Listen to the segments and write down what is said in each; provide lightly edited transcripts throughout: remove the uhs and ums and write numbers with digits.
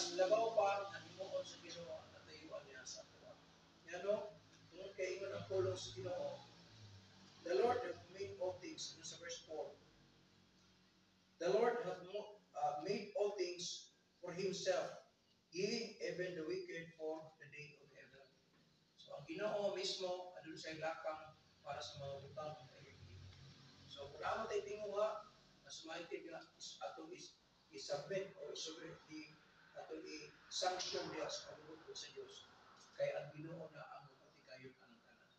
mas labaw pa ang himuon sa Ginoo at natayuan niya sa ato. Ngano, tungod kay ingon ang pulong sa Ginoo, the Lord hath made all things, sa verse 4. The Lord hath made all things for himself, giving even the wicked for the day of evil. So ang Ginoo mismo adun sa lakang para sa mga butang ng kaigid. So kung amo tay tinguha, mas maitig na ato is-submit or ato i-sanction diya sa pagbubuto sa Dios. Kay ang Ginoo na ang matikayon ang tanan.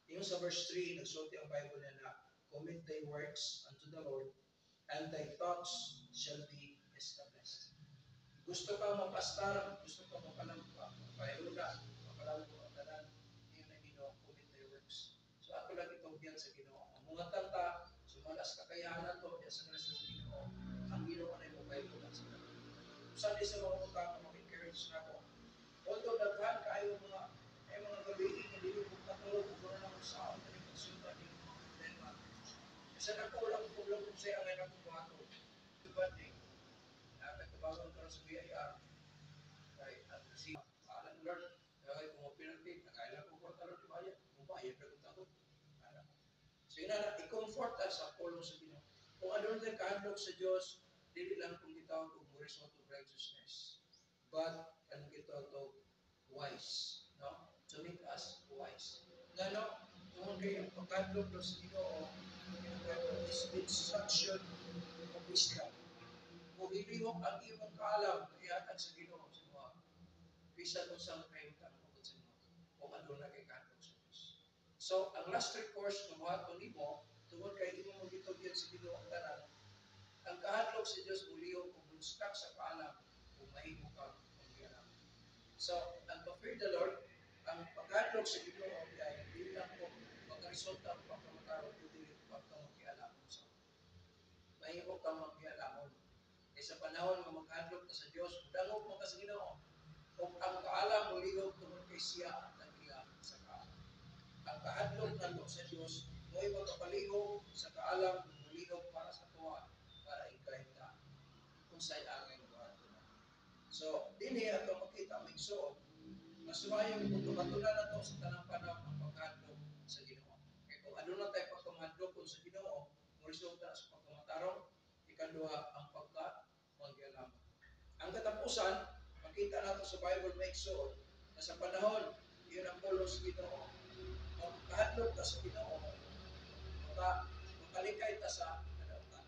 Yung sa verse 3, nagsulti ang Bible na commit thy works unto the Lord, and thy thoughts shall be established. Gusto ka mapastar, gusto ka mapalangka, mapahilula, mapalangko ang tanan, yun ang Ginoo, commit thy works. So ako lang itong biyan sa Ginoo. Ang mga tanta, sumalas kakayahan to, diya sa Kristo sa Ginoo, ang Ginoo na yung mapahilula sa tanan. Saan di sa mga utang na mag-encourage na ako? Although daghan kayo mga gabi, hindi ko katulog, kung na ako sa akin, hindi ko sundan yung problema. Kasi nakulang kung sa'yo ang ngayon akong bato. Dibanding, nakatabagan ka sa BIR, kay at si Alan Lord, kaya kung mapinagpig, nakailan ko kwartalo di bayad, kung bayad na kung takot. So yun na, i-comfort us sa pulong sa Ginoo. Kung ano rin kahandog sa Diyos, dili lang kung gitawag kung result of righteousness, but ano gitawag to wise, no? To make us wise. Ngano, kung kayo pagkadlog sa Ginoo, is instruction of wisdom. Kung ilihok ang iyong kaalam, ihatag sa Ginoo sa mga bisan mo sa kayo tanong sa Ginoo, kung ano na kay kadlog sa Diyos. So, ang last recourse ng mga nimo, tungod kay imo mo gitugyan sa Ginoo ang tanan, ang kahadlok sa Diyos ulihok kung bunstak sa kaalam, kung mahimo ka pagyalam. So, ang to-fear the Lord, ang paghadlok sa Ginoo ay hindi lang po magresulta ang pagkamataro, kundi pagkamakialam sa mahimo ka makialamon. Kaya sa panahon nga maghadlok ka sa Diyos, dangog mo ka sa Ginoo. Kung ang kaalam mo lihok tungod kay siya at nagila sa kaalam. Ang kahadlok nandok sa Diyos, mo'y magkapalihok sa kaalam, mulihok para sa tuwa, para ikay ka. Kung sa'y angay buhat na. So, dini ato makita may suot, mas mayong kung matunan na ito sa tanang panahon ang paghadlok sa Ginoo. Kaya kung ano na tayo pagkamadlok sa Ginoo, kung resulta sa pagkamatarong, ikaduha ang pagka-magyalam. Ang katapusan, makita natin sa Bible may suot, na sa panahon, yun ang pulong sa Ginoo. Kung kahadlok ka sa Ginoo, makalikay ta sa kadautan.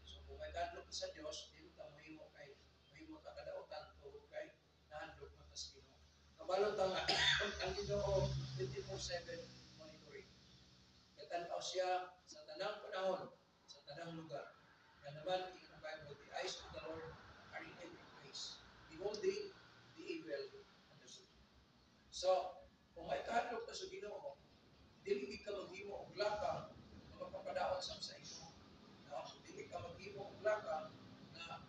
So kung may kahadlok ka sa Diyos, dito ka mahimo ka kadautan tungod kay nahadlok ka sa Ginoo. Kabalot nga, ang Ginoo 24/7 monitoring. Katanaw siya sa tanang panahon, sa tanang lugar. Kaya naman, in the Bible, the eyes of the Lord are in every place, beholding the evil and the good. So, kung may kahadlok ka sa Ginoo, dili ka maghimo og lakang na magpapadaot sa imo. No? Dili ka maghimo og lakang na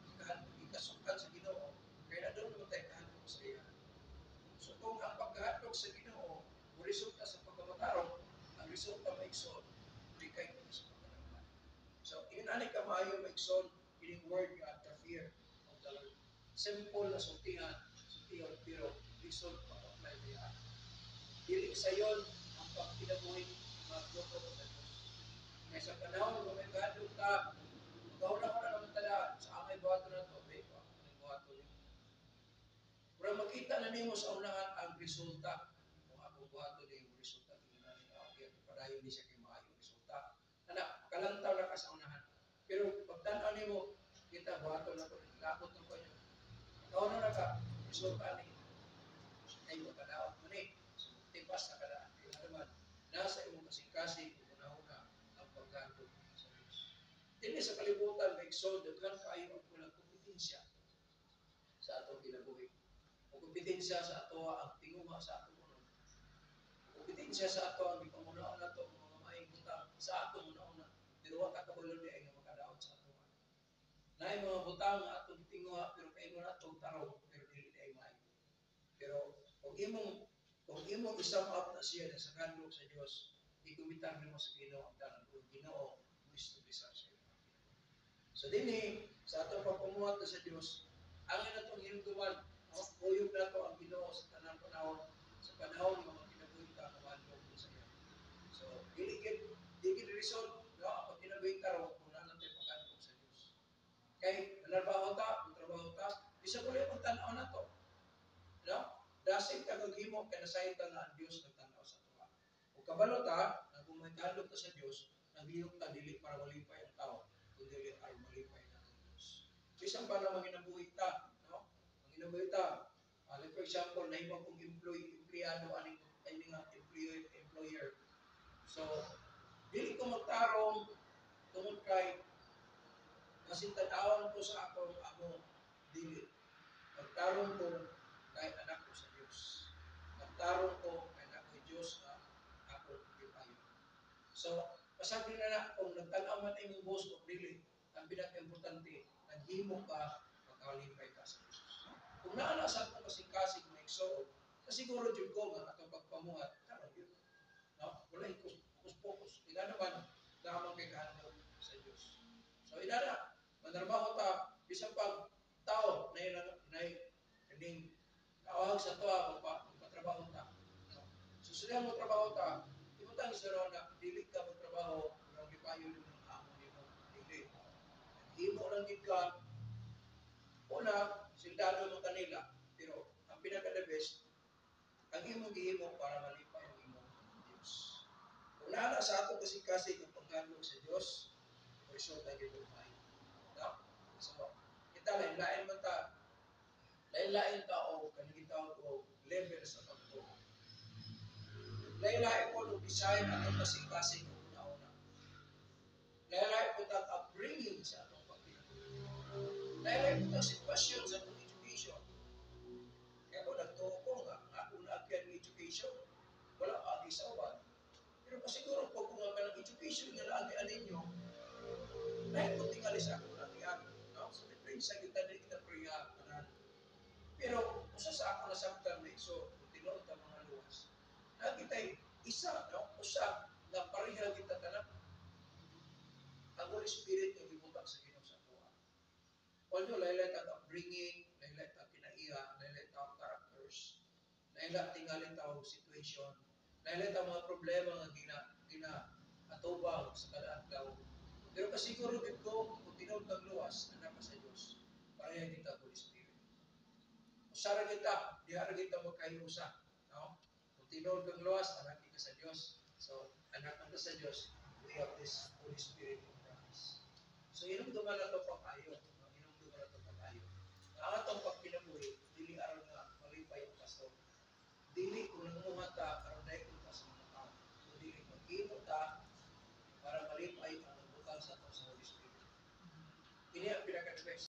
ikasukan sa Ginoo, kaya na doon naman tayo kahadlok sa iya. So kung ang pagkahadlok sa Ginoo, o resulta sa pagkamatarong, ang resulta maigsoon, likay ko sa pagkamatarong. So, inani ka maayo maigsoon, ining word nga, the fear of the Lord. Simple na sultihan, pero lisod pag-apply niya. Dili sa yon ang pagkinabuhi magluto sa Diyos. Kaya sa panahon kung may kahadlok ka, magahula-hula naman talaan sa amay buhato na ito, beko, amay buhato niyo. Pero makita na nimo sa unahan ang resulta. Kung ako buhato niyo yung resulta, tingnan niyo, okay, padayon di siya kayo maayong resulta. Anak, kalantaw na ka sa unahan. Pero pagtanaw nimo, kita buhato na ito, lakot na ko niyo. Ikaw na ka, resulta niyo. Ay, makadaot mo ni. So, tipas na kadaan. Kaya naman, nasa imong kasing-kasing, una-una, ang pagkandog sa Diyos. Dili sa kalibutan, may exod, daghan kayo ang walang kompetensya sa atong kinabuhi. O kompetensya sa ato ang tinguha sa ato unod. Kompetensya sa ato ang ipamunaan na ito, mga maing butang sa ato muna-una. Pero wala ka kabulon di ay nga makadaot sa ato. Na mga butang nga atong tinguha, pero kayo mo na itong tarong, pero dili di ay maayo. Pero kung imong isam up na siya sa kandog sa Diyos, ikumitar mo sa Ginoo ang tanan. Kung Ginoo, gusto bisa sa iyo. So din sa atong pagpamuhat na sa Diyos, ang natong hinumduman, no? Uyog na to ang Ginoo sa tanang panahon, sa panahon ng mga kinabuhi ka kamadlong sa iya. So, dili reason, no? Ang kinabuhi ka ro kung nalang tayo pag-anong sa Dios. Kay trabaho ta, bisa ko lang tanaw na to. No? Dasig ka gaghimo kay nasayod ka nga ang Dios nagtanaw sa tuwa. Ug kabalo ta, na kung may kadlok ta sa Dios, naglihok ta dili para malipay ang tao, kundi para malipay ang Dios. Bisan pa na maginabuhi ta, no? Maginabuhi ta. Like for example, nahimo kong empleyado ani nga employer. So, dili ko magtarong tungod kay kasi tan-awon ko sa ako dili. Magtarong ko kay anak ko sa Dios. Magtarong ko kay anak ko Dios na ako gipayo. So, pasabi na kung nagtanaw man imong boss o dili, ang pinaka-importante, naghimo ka, magkalipay ka sa Dios. Kung naala sa atong kasing-kasing na igsoon, kasiguro jud ko nga atong pagpamuhat, karon yun. No? Wala focus. Ila naman, damang kay kahandog sa Dios. So, ila manarbaho ta, bisan pag tao na kaning kaawag sa toa magpatrabaho ta. No? Susunod mo trabaho ta, ibutang isuro na dili ka magtrabaho ng gipayo ng mga amo nimo dili. Himo lang gid ka una sildado mo kanila pero ang pinaka the best ang imong gihimo para malipay ang imong Dios. Kung naala sa ato kasi ang paghandog sa Dios, resulta gid may. No? So, kita lain-lain man ta lain-lain tao kanang gitawag og level sa pagtuo. Lain-lain po ng design atong kasing-kasing ng una-una. Lain-lain po ang upbringing sa atong pagpinatuloy. Lain-lain po ang sitwasyon sa atong education. Kaya kung nagtuo ko nga, ako na agyan ng education, wala agi sa uwan. Pero pasiguro po kung nga ng education nga naagyan ninyo, lain po tingali sa ako naagyan. No? So, may prinsa kita na kita pero usa sa ako nasabtan na so tinuod ta mga luwas. Nakitay isa no usa na pareha kita tanan ang Holy Spirit nga gibutang sa Ginoo sa ato. Although laylay ta upbringing, laylay ta kinaiya, laylay ta characters, laylay tingali ta situation, laylay ta mga problema nga gina atubang sa kada adlaw. Pero kasiguro gid ko kung tinuod kang luwas na napa sa Dios, pareha kita Holy Spirit. Usara kita, diha kita magkahiusa. No? Kung tinuod kang luwas, anak kita sa Dios. So, anak kita sa Dios, we have this Holy Spirit of promise. So, yun ang dumala ito pang ayo.